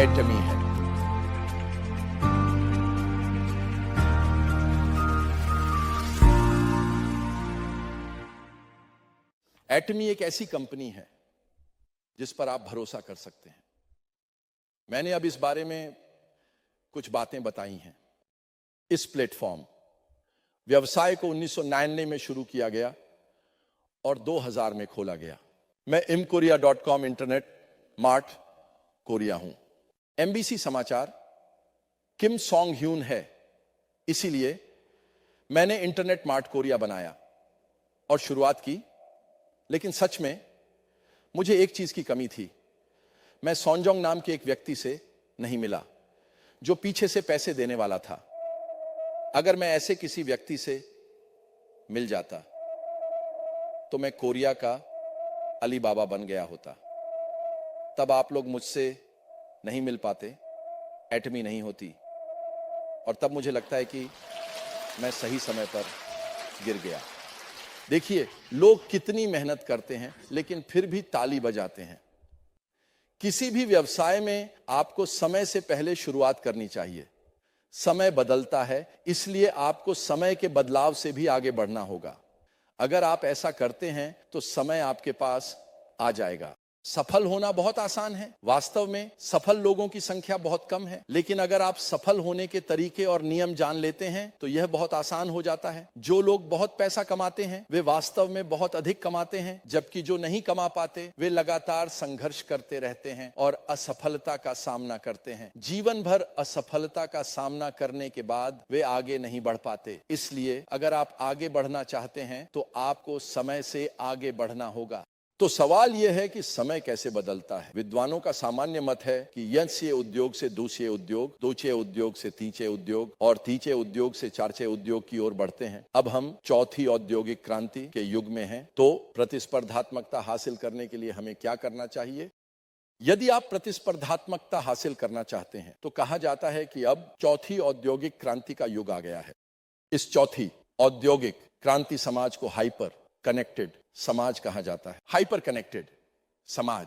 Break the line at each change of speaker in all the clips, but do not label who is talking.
एटमी है। एटमी एक ऐसी कंपनी है जिस पर आप भरोसा कर सकते हैं। मैंने अब इस बारे में कुछ बातें बताई हैं। इस प्लेटफॉर्म व्यवसाय को 1999 में शुरू किया गया और 2000 में खोला गया। मैं imkorea.com इंटरनेट मार्ट कोरिया हूं। एमबीसी समाचार किम सॉन्ग ह्यून है, इसीलिए मैंने इंटरनेट मार्ट कोरिया बनाया और शुरुआत की। लेकिन सच में मुझे एक चीज की कमी थी। मैं सॉन्जोंग नाम के एक व्यक्ति से नहीं मिला जो पीछे से पैसे देने वाला था। अगर मैं ऐसे किसी व्यक्ति से मिल जाता तो मैं कोरिया का अली बाबा बन गया होता। तब आप लोग मुझसे नहीं मिल पाते, एटमी नहीं होती, और तब मुझे लगता है कि मैं सही समय पर गिर गया। देखिए, लोग कितनी मेहनत करते हैं लेकिन फिर भी ताली बजाते हैं। किसी भी व्यवसाय में आपको समय से पहले शुरुआत करनी चाहिए। समय बदलता है, इसलिए आपको समय के बदलाव से भी आगे बढ़ना होगा। अगर आप ऐसा करते हैं तो समय आपके पास आ जाएगा। सफल होना बहुत आसान है। वास्तव में सफल लोगों की संख्या बहुत कम है, लेकिन अगर आप सफल होने के तरीके और नियम जान लेते हैं तो यह बहुत आसान हो जाता है। जो लोग बहुत पैसा कमाते हैं वे वास्तव में बहुत अधिक कमाते हैं, जबकि जो नहीं कमा पाते वे लगातार संघर्ष करते रहते हैं और असफलता का सामना करते हैं। जीवन भर असफलता का सामना करने के बाद वे आगे नहीं बढ़ पाते। इसलिए अगर आप आगे बढ़ना चाहते हैं तो आपको समय से आगे बढ़ना होगा। तो सवाल यह है कि समय कैसे बदलता है। विद्वानों का सामान्य मत है कि यंस्य उद्योग से दूसरे उद्योग, दूसरे उद्योग से तीसरे उद्योग और तीसरे उद्योग से चौथे उद्योग की ओर बढ़ते हैं। अब हम चौथी औद्योगिक क्रांति के युग में हैं। तो प्रतिस्पर्धात्मकता हासिल करने के लिए हमें क्या करना चाहिए? यदि आप प्रतिस्पर्धात्मकता हासिल करना चाहते हैं तो कहा जाता है कि अब चौथी औद्योगिक क्रांति का युग आ गया है। इस चौथी औद्योगिक क्रांति समाज को हाइपर कनेक्टेड समाज कहा जाता है। हाइपर कनेक्टेड समाज,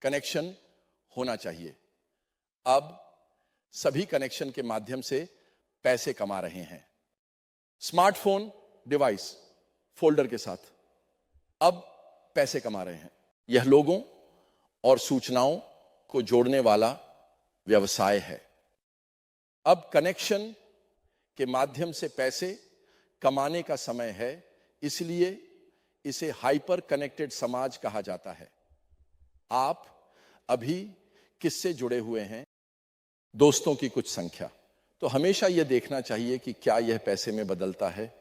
कनेक्शन होना चाहिए। अब सभी कनेक्शन के माध्यम से पैसे कमा रहे हैं। स्मार्टफोन डिवाइस फोल्डर के साथ अब पैसे कमा रहे हैं। यह लोगों और सूचनाओं को जोड़ने वाला व्यवसाय है। अब कनेक्शन के माध्यम से पैसे कमाने का समय है, इसलिए इसे हाइपर कनेक्टेड समाज कहा जाता है। आप अभी किससे जुड़े हुए हैं? दोस्तों की कुछ संख्या। तो हमेशा यह देखना चाहिए कि क्या यह पैसे में बदलता है,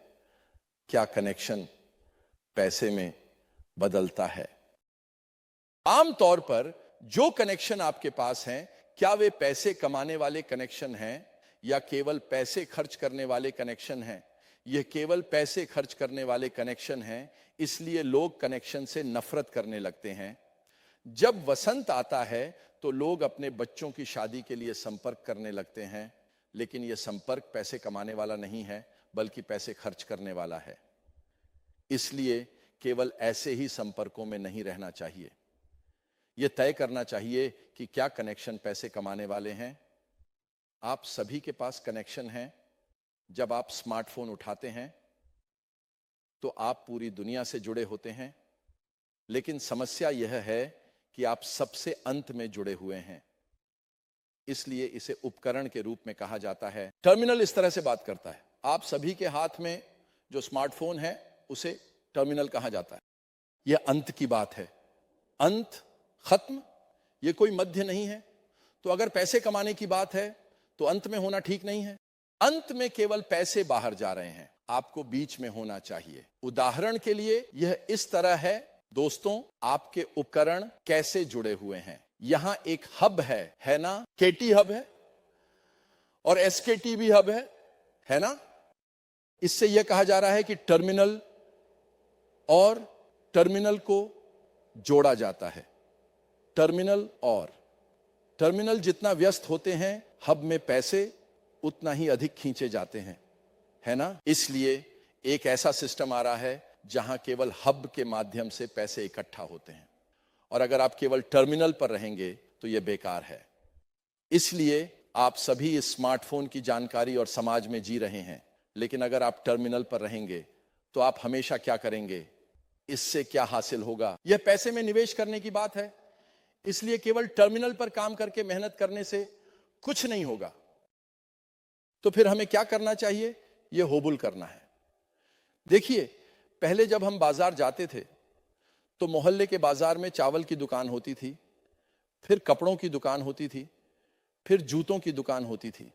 क्या कनेक्शन पैसे में बदलता है। आमतौर पर जो कनेक्शन आपके पास हैं, क्या वे पैसे कमाने वाले कनेक्शन हैं या केवल पैसे खर्च करने वाले कनेक्शन हैं? यह केवल पैसे खर्च करने वाले कनेक्शन हैं, इसलिए लोग कनेक्शन से नफरत करने लगते हैं। जब वसंत आता है तो लोग अपने बच्चों की शादी के लिए संपर्क करने लगते हैं, लेकिन यह संपर्क पैसे कमाने वाला नहीं है बल्कि पैसे खर्च करने वाला है। इसलिए केवल ऐसे ही संपर्कों में नहीं रहना चाहिए। यह तय करना चाहिए कि क्या कनेक्शन पैसे कमाने वाले हैं। आप सभी के पास कनेक्शन है। जब आप स्मार्टफोन उठाते हैं तो आप पूरी दुनिया से जुड़े होते हैं, लेकिन समस्या यह है कि आप सबसे अंत में जुड़े हुए हैं। इसलिए इसे उपकरण के रूप में कहा जाता है। टर्मिनल इस तरह से बात करता है। आप सभी के हाथ में जो स्मार्टफोन है उसे टर्मिनल कहा जाता है। यह अंत की बात है। अंत, खत्म, यह कोई मध्य नहीं है। तो अगर पैसे कमाने की बात है तो अंत में होना ठीक नहीं है। अंत में केवल पैसे बाहर जा रहे हैं, आपको बीच में होना चाहिए। उदाहरण के लिए यह इस तरह है। दोस्तों, आपके उपकरण कैसे जुड़े हुए हैं? यहां एक हब है ना? केटी हब है और एसकेटी भी हब है ना? इससे यह कहा जा रहा है कि टर्मिनल और टर्मिनल को जोड़ा जाता है। टर्मिनल जितना व्यस्त होते हैं, हब में पैसे उतना ही अधिक खींचे जाते हैं, है ना? इसलिए एक ऐसा सिस्टम आ रहा है जहां केवल हब के माध्यम से पैसे इकट्ठा होते हैं, और अगर आप केवल टर्मिनल पर रहेंगे तो यह बेकार है। इसलिए आप सभी इस स्मार्टफोन की जानकारी और समाज में जी रहे हैं, लेकिन अगर आप टर्मिनल पर रहेंगे तो आप हमेशा क्या करेंगे, इससे क्या हासिल होगा? यह पैसे में निवेश करने की बात है। इसलिए केवल टर्मिनल पर काम करके मेहनत करने से कुछ नहीं होगा। तो फिर हमें क्या करना चाहिए? यह होबुल करना है। देखिए, पहले जब हम बाजार जाते थे तो मोहल्ले के बाजार में चावल की दुकान होती थी, फिर कपड़ों की दुकान होती थी, फिर जूतों की दुकान होती थी,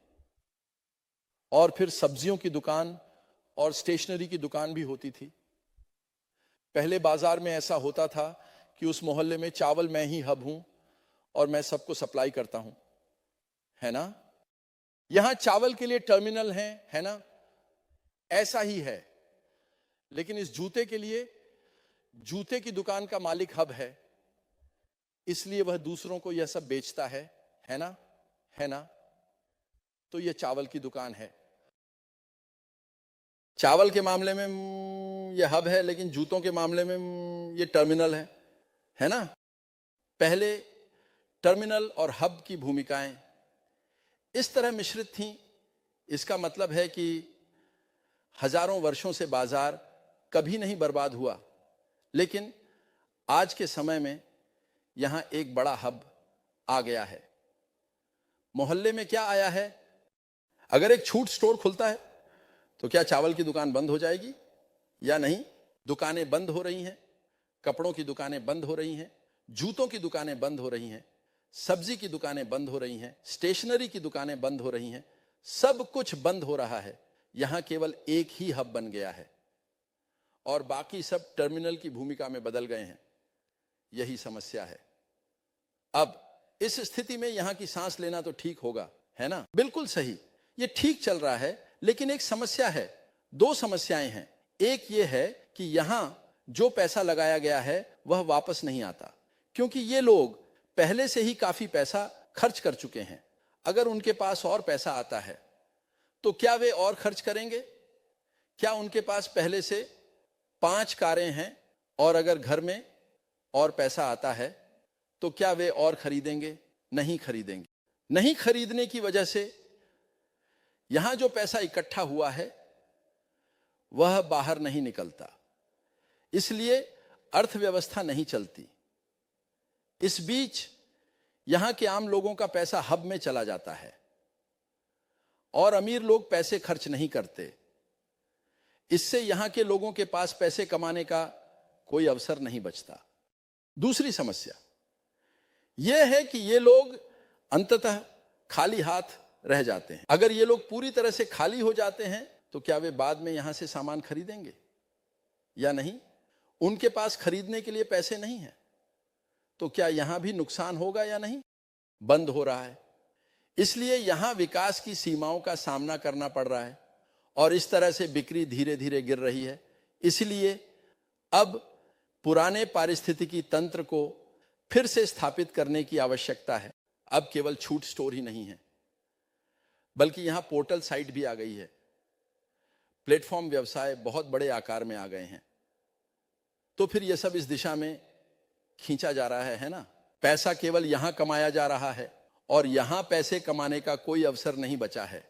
और फिर सब्जियों की दुकान और स्टेशनरी की दुकान भी होती थी। पहले बाजार में ऐसा होता था कि उस मोहल्ले में चावल मैं ही हब हूं और मैं सबको सप्लाई करता हूं, है ना? यहां चावल के लिए टर्मिनल है ना? ऐसा ही है। लेकिन इस जूते के लिए जूते की दुकान का मालिक हब है, इसलिए वह दूसरों को यह सब बेचता है ना? है ना? तो यह चावल की दुकान है। चावल के मामले में यह हब है, लेकिन जूतों के मामले में यह टर्मिनल है ना? पहले टर्मिनल और हब की भूमिकाएं इस तरह मिश्रित थीं। इसका मतलब है कि हजारों वर्षों से बाजार कभी नहीं बर्बाद हुआ, लेकिन आज के समय में यहां एक बड़ा हब आ गया है। मोहल्ले में क्या आया है? अगर एक छूट स्टोर खुलता है तो क्या चावल की दुकान बंद हो जाएगी या नहीं? दुकानें बंद हो रही हैं, कपड़ों की दुकानें बंद हो रही हैं, जूतों की दुकानें बंद हो रही हैं, सब्जी की दुकानें बंद हो रही हैं, स्टेशनरी की दुकानें बंद हो रही हैं, सब कुछ बंद हो रहा है। यहां केवल एक ही हब बन गया है और बाकी सब टर्मिनल की भूमिका में बदल गए हैं। यही समस्या है। अब इस स्थिति में यहां की सांस लेना तो ठीक होगा, है ना? बिल्कुल सही, ये ठीक चल रहा है, लेकिन एक समस्या है। दो समस्याएं हैं। एक ये है कि यहां जो पैसा लगाया गया है वह वापस नहीं आता, क्योंकि ये लोग पहले से ही काफी पैसा खर्च कर चुके हैं। अगर उनके पास और पैसा आता है तो क्या वे और खर्च करेंगे? क्या उनके पास पहले से 5 कारें हैं और अगर घर में और पैसा आता है तो क्या वे और खरीदेंगे? नहीं खरीदेंगे। नहीं खरीदने की वजह से यहां जो पैसा इकट्ठा हुआ है वह बाहर नहीं निकलता, इसलिए अर्थव्यवस्था नहीं चलती। इस बीच यहां के आम लोगों का पैसा हब में चला जाता है और अमीर लोग पैसे खर्च नहीं करते। इससे यहां के लोगों के पास पैसे कमाने का कोई अवसर नहीं बचता। दूसरी समस्या यह है कि ये लोग अंततः खाली हाथ रह जाते हैं। अगर ये लोग पूरी तरह से खाली हो जाते हैं तो क्या वे बाद में यहां से सामान खरीदेंगे या नहीं? उनके पास खरीदने के लिए पैसे नहीं हैं तो क्या यहां भी नुकसान होगा या नहीं? बंद हो रहा है, इसलिए यहां विकास की सीमाओं का सामना करना पड़ रहा है और इस तरह से बिक्री धीरे धीरे गिर रही है। इसलिए अब पुराने पारिस्थितिकी तंत्र को फिर से स्थापित करने की आवश्यकता है। अब केवल छूट स्टोर ही नहीं है, बल्कि यहां पोर्टल साइट भी आ गई है। प्लेटफॉर्म व्यवसाय बहुत बड़े आकार में आ गए हैं। तो फिर यह सब इस दिशा में खींचा जा रहा है ना? पैसा केवल यहां कमाया जा रहा है और यहां पैसे कमाने का कोई अवसर नहीं बचा है।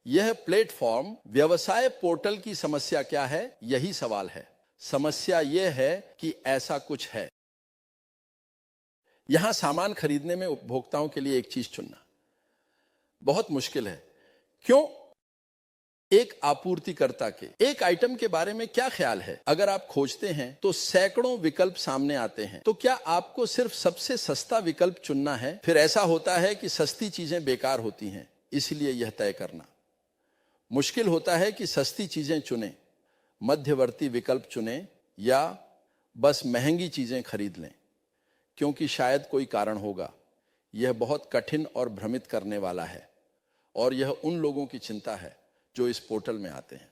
यह प्लेटफॉर्म व्यवसाय पोर्टल की समस्या क्या है? यही सवाल है। समस्या यह है कि ऐसा कुछ है। यहां सामान खरीदने में उपभोक्ताओं के लिए एक चीज चुनना बहुत मुश्किल है। क्यों? एक आपूर्तिकर्ता के एक आइटम के बारे में क्या ख्याल है? अगर आप खोजते हैं तो सैकड़ों विकल्प सामने आते हैं, तो क्या आपको सिर्फ सबसे सस्ता विकल्प चुनना है? फिर ऐसा होता है कि सस्ती चीजें बेकार होती हैं, इसलिए यह तय करना मुश्किल होता है कि सस्ती चीजें चुनें, मध्यवर्ती विकल्प चुनें या बस महंगी चीजें खरीद लें, क्योंकि शायद कोई कारण होगा। यह बहुत कठिन और भ्रमित करने वाला है और यह उन लोगों की चिंता है जो इस पोर्टल में आते हैं।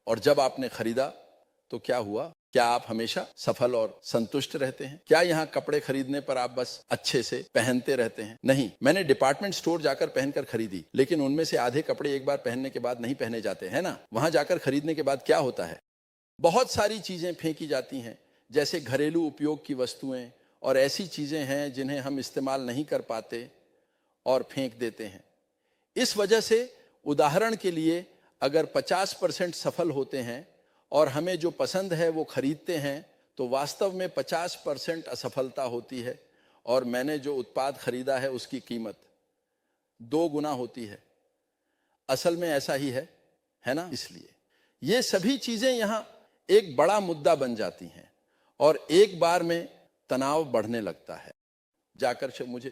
और जब आपने खरीदा तो क्या हुआ? क्या आप हमेशा सफल और संतुष्ट रहते हैं? क्या यहाँ कपड़े खरीदने पर आप बस अच्छे से पहनते रहते हैं? नहीं, मैंने डिपार्टमेंट स्टोर जाकर पहनकर खरीदी, लेकिन उनमें से आधे कपड़े एक बार पहनने के बाद नहीं पहने जाते, है ना? वहां जाकर खरीदने के बाद क्या होता है? बहुत सारी चीजें फेंकी जाती हैं, जैसे घरेलू उपयोग की वस्तुएं और ऐसी चीजें हैं जिन्हें हम इस्तेमाल नहीं कर पाते और फेंक देते हैं। इस वजह से उदाहरण के लिए अगर 50% सफल होते हैं और हमें जो पसंद है वो खरीदते हैं, तो वास्तव में 50% असफलता होती है और मैंने जो उत्पाद खरीदा है उसकी कीमत 2 गुना होती है। असल में ऐसा ही है ना? इसलिए ये सभी चीजें यहां एक बड़ा मुद्दा बन जाती हैं और एक बार में तनाव बढ़ने लगता है। जाकर मुझे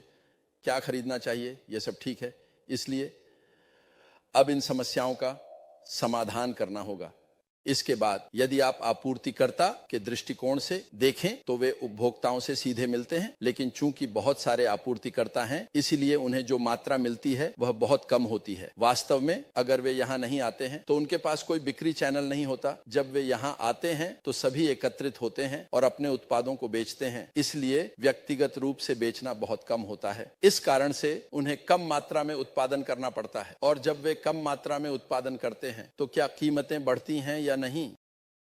क्या खरीदना चाहिए, ये सब ठीक है, इसलिए अब इन समस्याओं का समाधान करना होगा। इसके बाद यदि आप आपूर्तिकर्ता के दृष्टिकोण से देखें तो वे उपभोक्ताओं से सीधे मिलते हैं, लेकिन चूंकि बहुत सारे आपूर्तिकर्ता हैं इसीलिए उन्हें जो मात्रा मिलती है वह बहुत कम होती है। वास्तव में अगर वे यहाँ नहीं आते हैं तो उनके पास कोई बिक्री चैनल नहीं होता। जब वे यहाँ आते हैं तो सभी एकत्रित होते हैं और अपने उत्पादों को बेचते हैं, इसलिए व्यक्तिगत रूप से बेचना बहुत कम होता है। इस कारण से उन्हें कम मात्रा में उत्पादन करना पड़ता है और जब वे कम मात्रा में उत्पादन करते हैं तो क्या कीमतें बढ़ती हैं या नहीं?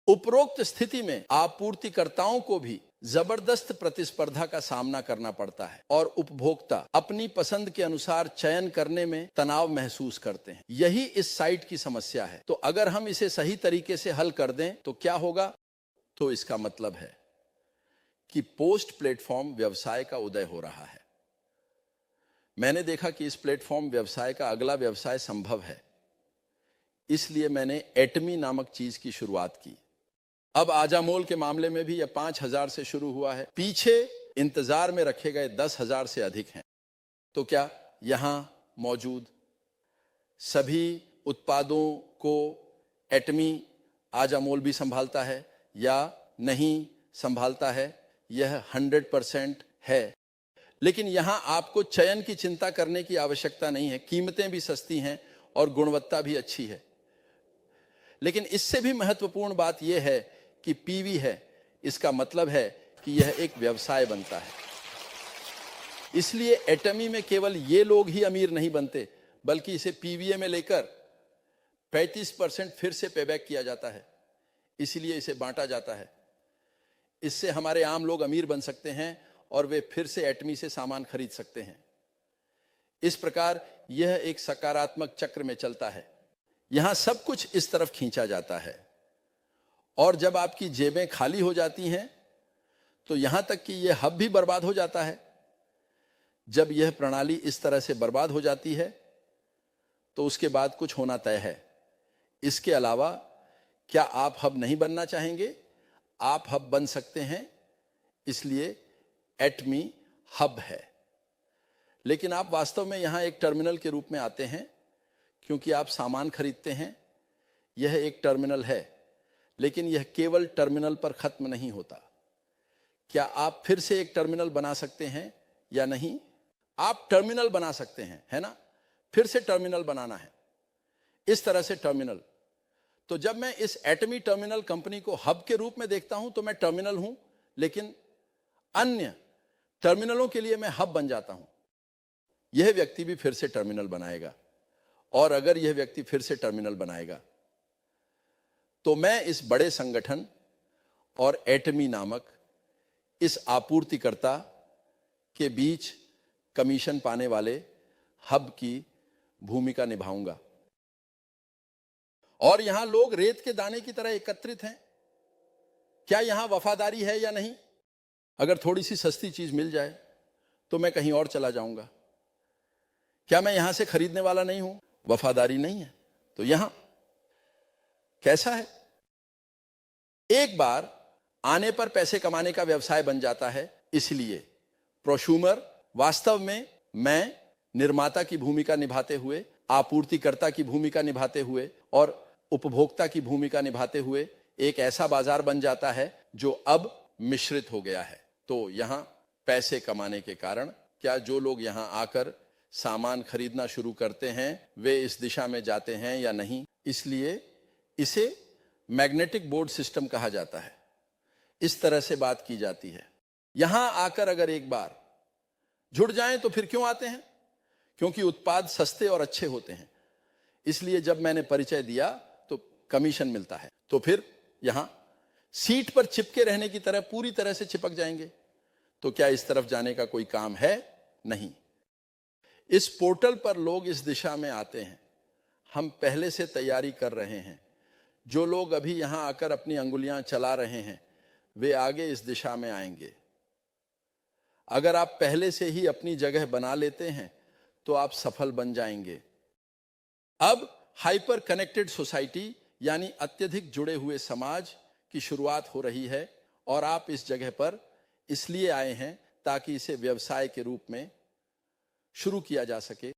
उपरोक्त स्थिति में आपूर्तिकर्ताओं को भी जबरदस्त प्रतिस्पर्धा का सामना करना पड़ता है और उपभोक्ता अपनी पसंद के अनुसार चयन करने में तनाव महसूस करते हैं। यही इस साइट की समस्या है। तो अगर हम इसे सही तरीके से हल कर दें तो क्या होगा? तो इसका मतलब है कि पोस्ट प्लेटफॉर्म व्यवसाय का उदय हो रहा है। मैंने देखा कि इस प्लेटफॉर्म व्यवसाय का अगला व्यवसाय संभव है, इसलिए मैंने एटमी नामक चीज की शुरुआत की। अब आजामोल के मामले में भी यह 5,000 से शुरू हुआ है, पीछे इंतजार में रखे गए 10,000 से अधिक हैं। तो क्या यहां मौजूद सभी उत्पादों को एटमी आजामोल भी संभालता है या नहीं संभालता है? यह 100% है, लेकिन यहां आपको चयन की चिंता करने की आवश्यकता नहीं है। कीमतें भी सस्ती हैं और गुणवत्ता भी अच्छी है। लेकिन इससे भी महत्वपूर्ण बात यह है कि पीवी है, इसका मतलब है कि यह एक व्यवसाय बनता है। इसलिए एटमी में केवल ये लोग ही अमीर नहीं बनते, बल्कि इसे पीवीए में लेकर 35% फिर से पेबैक किया जाता है, इसलिए इसे बांटा जाता है। इससे हमारे आम लोग अमीर बन सकते हैं और वे फिर से एटमी से सामान खरीद सकते हैं। इस प्रकार यह एक सकारात्मक चक्र में चलता है। यहां सब कुछ इस तरफ खींचा जाता है और जब आपकी जेबें खाली हो जाती हैं तो यहां तक कि यह हब भी बर्बाद हो जाता है। जब यह प्रणाली इस तरह से बर्बाद हो जाती है तो उसके बाद कुछ होना तय है। इसके अलावा क्या आप हब नहीं बनना चाहेंगे? आप हब बन सकते हैं, इसलिए एटमी हब है। लेकिन आप वास्तव में यहां एक टर्मिनल के रूप में आते हैं क्योंकि आप सामान खरीदते हैं। यह एक टर्मिनल है, लेकिन यह केवल टर्मिनल पर खत्म नहीं होता। क्या आप फिर से एक टर्मिनल बना सकते हैं या नहीं? आप टर्मिनल बना सकते हैं, है ना? फिर से टर्मिनल बनाना है, इस तरह से टर्मिनल। तो जब मैं इस एटमी टर्मिनल कंपनी को हब के रूप में देखता हूं तो मैं टर्मिनल हूं, लेकिन अन्य टर्मिनलों के लिए मैं हब बन जाता हूं। यह व्यक्ति भी फिर से टर्मिनल बनाएगा और अगर यह व्यक्ति फिर से टर्मिनल बनाएगा तो मैं इस बड़े संगठन और एटमी नामक इस आपूर्तिकर्ता के बीच कमीशन पाने वाले हब की भूमिका निभाऊंगा। और यहां लोग रेत के दाने की तरह एकत्रित हैं। क्या यहां वफादारी है या नहीं? अगर थोड़ी सी सस्ती चीज मिल जाए तो मैं कहीं और चला जाऊंगा। क्या मैं यहां से खरीदने वाला नहीं हूं? वफादारी नहीं है। तो यहां कैसा है? एक बार आने पर पैसे कमाने का व्यवसाय बन जाता है। इसलिए प्रोशूमर वास्तव में मैं निर्माता की भूमिका निभाते हुए, आपूर्तिकर्ता की भूमिका निभाते हुए और उपभोक्ता की भूमिका निभाते हुए एक ऐसा बाजार बन जाता है जो अब मिश्रित हो गया है। तो यहां पैसे कमाने के कारण क्या जो लोग यहां आकर सामान खरीदना शुरू करते हैं वे इस दिशा में जाते हैं या नहीं? इसलिए इसे मैग्नेटिक बोर्ड सिस्टम कहा जाता है। इस तरह से बात की जाती है। यहां आकर अगर एक बार जुड़ जाएं तो फिर क्यों आते हैं? क्योंकि उत्पाद सस्ते और अच्छे होते हैं। इसलिए जब मैंने परिचय दिया तो कमीशन मिलता है। तो फिर यहां सीट पर चिपके रहने की तरह पूरी तरह से चिपक जाएंगे। तो क्या इस तरफ जाने का कोई काम है? नहीं। इस पोर्टल पर लोग इस दिशा में आते हैं। हम पहले से तैयारी कर रहे हैं। जो लोग अभी यहां आकर अपनी अंगुलियां चला रहे हैं वे आगे इस दिशा में आएंगे। अगर आप पहले से ही अपनी जगह बना लेते हैं तो आप सफल बन जाएंगे। अब हाइपर कनेक्टेड सोसाइटी यानी अत्यधिक जुड़े हुए समाज की शुरुआत हो रही है और आप इस जगह पर इसलिए आए हैं ताकि इसे व्यवसाय के रूप में शुरू किया जा सके।